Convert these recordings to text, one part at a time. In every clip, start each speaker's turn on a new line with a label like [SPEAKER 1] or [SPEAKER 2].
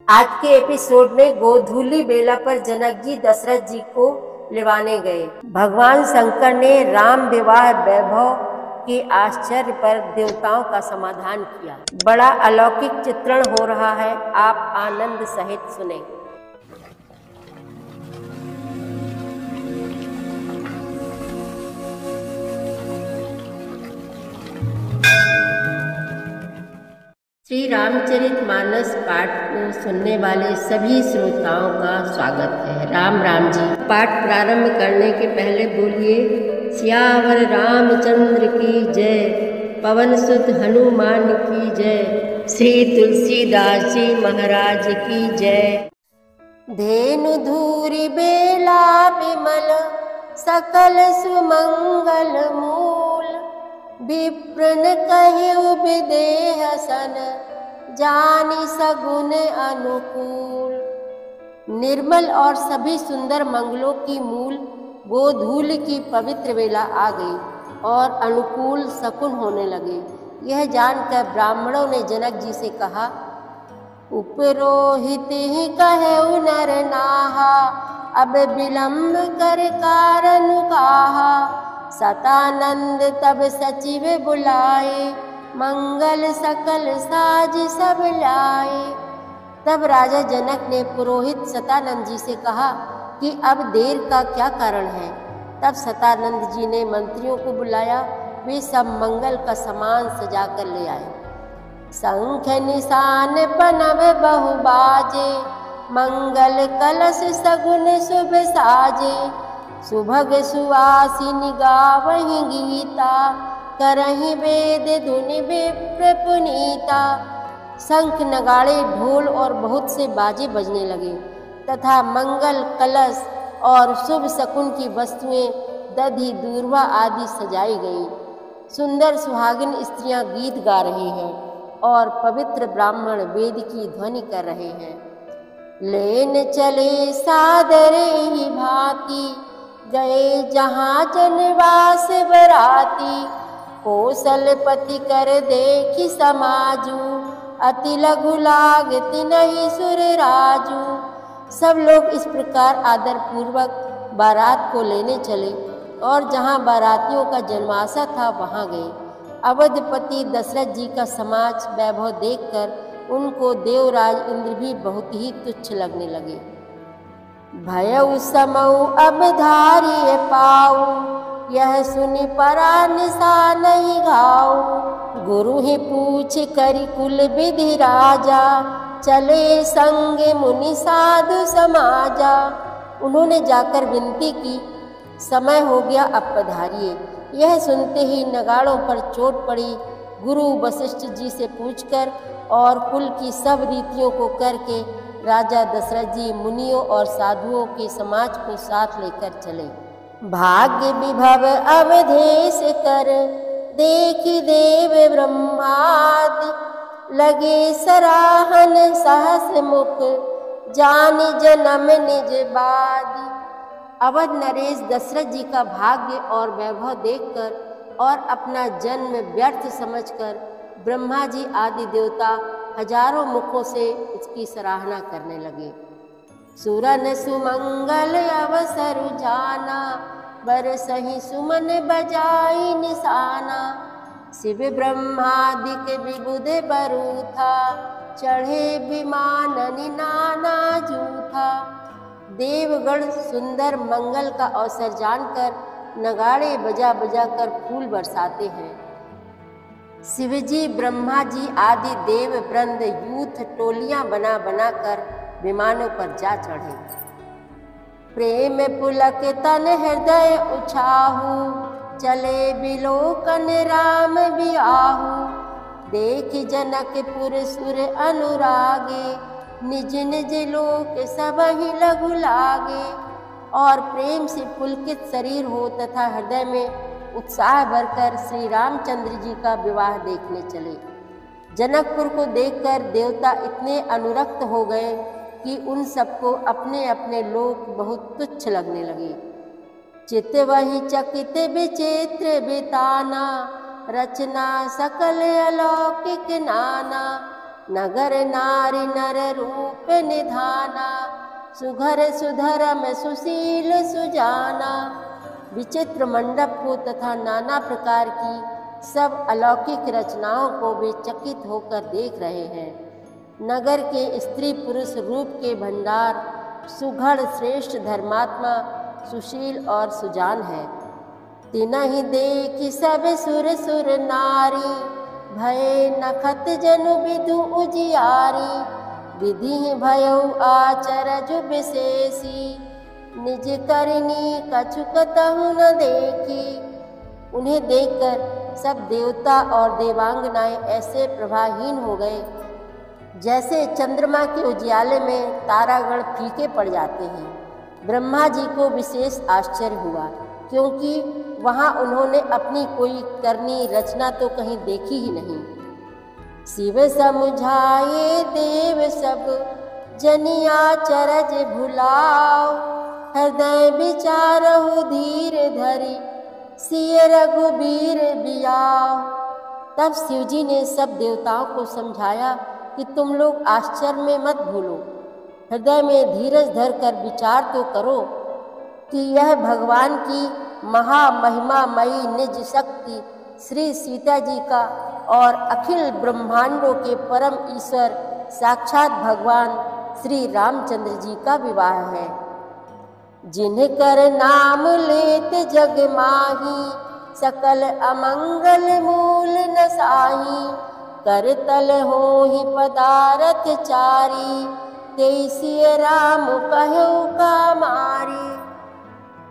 [SPEAKER 1] आज के एपिसोड में गोधूली बेला पर जनक जी दशरथ जी को लिवाने गए। भगवान शंकर ने राम विवाह वैभव के आश्चर्य पर देवताओं का समाधान किया। बड़ा अलौकिक चित्रण हो रहा है, आप आनंद सहित सुने। श्री रामचरितमानस पाठ को सुनने वाले सभी श्रोताओं का स्वागत है। राम राम जी। पाठ प्रारंभ करने के पहले बोलिए सियावर रामचंद्र की जय, पवन सुत हनुमान की जय, श्री तुलसीदास जी महाराज की जय। धेनु धूरि बेला विमल, सकल सुमंगल मूल, विप्रन कहिउ विदेह सन, जानि सगुन अनुकूल। निर्मल और सभी सुंदर मंगलों की मूल गोधूल की पवित्र बेला आ गई और अनुकूल शकुन होने लगे। यह जानकर ब्राह्मणों ने जनक जी से कहा, उपरोहित ही कहेउ नर नाहा, अब विलंब कर कारण काहा। सतानंद तब सचिव बुलाए, मंगल सकल साज सब लाए। तब राजा जनक ने पुरोहित सतानंद जी से कहा कि अब देर का क्या कारण है। तब सतानंद जी ने मंत्रियों को बुलाया, वे सब मंगल का सामान सजा कर ले आए। शंख निशान पनव बहु बाजे, मंगल कलश सगुन शुभ साजे। सुभग सुवासिनी गावहि गीता, करहि वेद धुनि विप्र पुनीता। शंख नगाड़े ढोल और बहुत से बाजे बजने लगे तथा मंगल कलश और शुभ शकुन की वस्तुएं दधि दूर्वा आदि सजाई गई। सुंदर सुहागिन स्त्रियां गीत गा रही हैं और पवित्र ब्राह्मण वेद की ध्वनि कर रहे हैं। लेन चले सादरे ही भांति, गए जहाँ जनवास बराती। कौशलपति कर देखी समाजू, अति लघु लागति नहीं सुर राजू। सब लोग इस प्रकार आदर पूर्वक बारात को लेने चले और जहाँ बारातियों का जन्माशा था वहाँ गए। अवधपति दशरथ जी का समाज वैभव देखकर उनको देवराज इंद्र भी बहुत ही तुच्छ लगने लगे। भयउ समऊ अब धारिय पाऊ, यह सुनि परा निशा नहीं घाऊ। गुरु ही पूछ करि कुल विधि राजा, चले संग मुनि साधु समाजा। उन्होंने जाकर विनती की, समय हो गया अब पधारिए। यह सुनते ही नगाड़ों पर चोट पड़ी। गुरु वशिष्ठ जी से पूछकर और कुल की सब रीतियों को करके राजा दशरथ जी मुनियों और साधुओं के समाज को साथ लेकर चले। भाग्य विभव अवधेश कर, देखी देव ब्रह्मादि। लगे सराहन सहस मुख, जानि जन्म निज बादी। अवध नरेश दशरथ जी का भाग्य और वैभव देखकर और अपना जन्म व्यर्थ समझकर ब्रह्मा जी आदि देवता हजारों मुखों से इसकी सराहना करने लगे। सुरन सुमंगल अवसर जाना, बरसहि सुमन बजाई निशाना। शिव ब्रह्मादिक विबुध बरूथा, चढ़े विमान नाना जूथा। देवगण सुंदर मंगल का अवसर जानकर नगाड़े बजा बजा कर फूल बरसाते हैं। शिवजी ब्रह्मा जी आदि देव वृंद यूथ टोलियां बना बना कर विमानों पर जा चढ़े। प्रेम पुलक तन हृदय उछाहू, चले बिलोकन राम बियाहू। देख जनकपुर सुर अनुरागे, निज निज लोक सबहि लघु लागे। और प्रेम से पुलकित शरीर हो तथा हृदय में उत्साह भरकर श्री रामचंद्र जी का विवाह देखने चले। जनकपुर को देखकर देवता इतने अनुरक्त हो गए कि उन सबको अपने अपने लोक बहुत तुच्छ लगने लगे। चित वही चकित विचित्र बिताना, रचना सकल अलौकिक नाना। नगर नारी नर रूप निधाना, सुघर सुधरम सुशील सुजाना। विचित्र मंडप को तथा नाना प्रकार की सब अलौकिक रचनाओं को वे चकित होकर देख रहे हैं। नगर के स्त्री पुरुष रूप के भंडार सुघड़ श्रेष्ठ धर्मात्मा सुशील और सुजान है। तिनहि देखि सब सुर सुर नारी, भय नखत जनु विदु उजियारी। विधि भयउ आचरज विशेषी, निज करनी कछु कतहु न देखी। उन्हें देखकर सब देवता और देवांगनाएं ऐसे प्रभाहीन हो गए जैसे चंद्रमा के उजियाले में तारागण फीके पड़ जाते हैं। ब्रह्मा जी को विशेष आश्चर्य हुआ, क्योंकि वहाँ उन्होंने अपनी कोई करनी रचना तो कहीं देखी ही नहीं। शिव समुझाए देव सब, जनिया चरज भुलाओ। हृदय विचारहु धीर धरि, सिय रघुबीर बियाओ। तब शिवजी ने सब देवताओं को समझाया कि तुम लोग आश्चर्य में मत भूलो, हृदय में धीरज धर कर विचार तो करो कि यह भगवान की महामहिमामयी निज शक्ति श्री सीता जी का और अखिल ब्रह्मांडों के परम ईश्वर साक्षात भगवान श्री रामचंद्र जी का विवाह है। जिन्ह कर नाम लेत जग माही, सकल अमंगल मूल न साही। कर तल होहि पदारथ चारी, तेसिय राम कहु कामारी।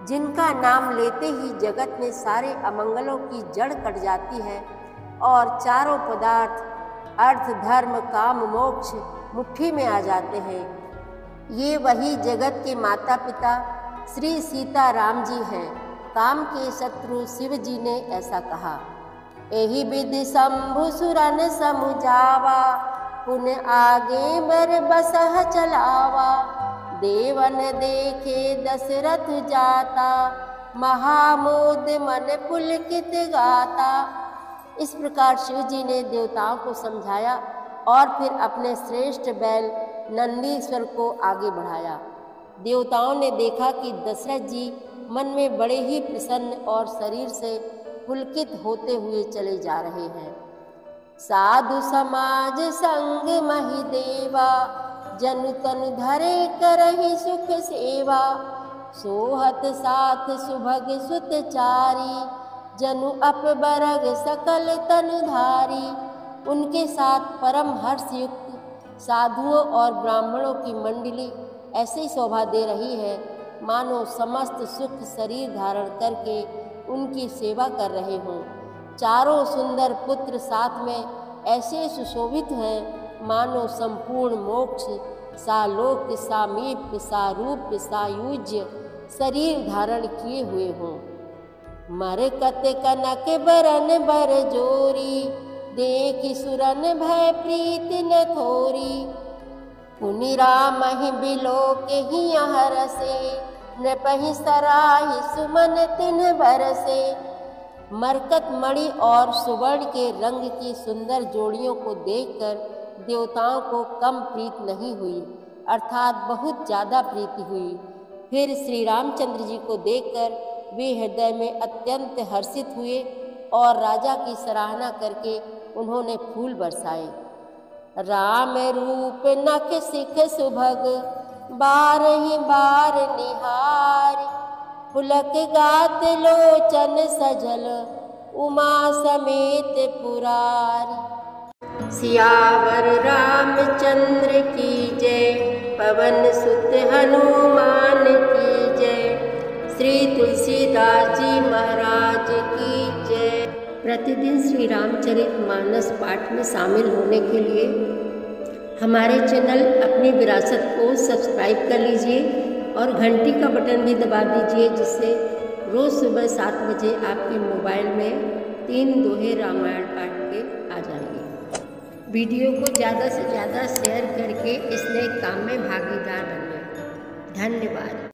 [SPEAKER 1] जिनका नाम लेते ही जगत में सारे अमंगलों की जड़ कट जाती है और चारों पदार्थ अर्थ धर्म काम मोक्ष मुट्ठी में आ जाते हैं। ये वही जगत के माता पिता श्री सीता राम जी हैं। काम के शत्रु शिव जी ने ऐसा कहा, एहि विधि शंभु सुरन समुझावा। पुन आगे बर बसह चलावा, देवन देखे दशरथ जाता। महामोद मन पुलकित गाता। इस प्रकार शिव जी ने देवताओं को समझाया और फिर अपने श्रेष्ठ बैल नंदीश्वर को आगे बढ़ाया। देवताओं ने देखा कि दशरथ जी मन में बड़े ही प्रसन्न और शरीर से पुलकित होते हुए चले जा रहे हैं। साधु समाज संग महि देवा, जनु तनु धरे करहि सुख सेवा। सोहत साथ सुभग सुत चारी, जनु अपबरग सकल तनुधारी। उनके साथ परम हर्षयुक्त साधुओं और ब्राह्मणों की मंडली ऐसी शोभा दे रही है मानो समस्त सुख शरीर धारण करके उनकी सेवा कर रहे हों। चारों सुंदर पुत्र साथ में ऐसे सुशोभित हैं मानो संपूर्ण मोक्ष सालोक सामीप्य सारूप सायुज्य शरीर धारण किए हुए हों। मरकत कनक बरन बर जोरी, देख सुरन भय प्रीति न थोरी। पुनि रामहि बिलोक ही हरसे, नृपहि सराहि सुमन तिन्ह बरसे। मरकत मणि और सुवर्ण के रंग की सुंदर जोड़ियों को देखकर देवताओं को कम प्रीत नहीं हुई, अर्थात बहुत ज़्यादा प्रीति हुई। फिर श्री रामचंद्र जी को देखकर वे हृदय में अत्यंत हर्षित हुए और राजा की सराहना करके उन्होंने फूल बरसाए। राम रूप नख सिख सुभग, बारहि बार निहार। पुलक गात लोचन सजल, उमा समेत पुरारी। सियावर रामचंद्र की जय, पवन सुत हनुमान की जय। श्री तुलसीदास जी महाराज की जय। प्रतिदिन श्री रामचरितमानस पाठ में शामिल होने के लिए हमारे चैनल अपनी विरासत को सब्सक्राइब कर लीजिए और घंटी का बटन भी दबा दीजिए, जिससे रोज़ सुबह 7 बजे आपके मोबाइल में 3 दोहे रामायण पाठ के आ जाएंगे। वीडियो को ज़्यादा से ज़्यादा शेयर करके इस नए काम में भागीदार बनिए। धन्यवाद।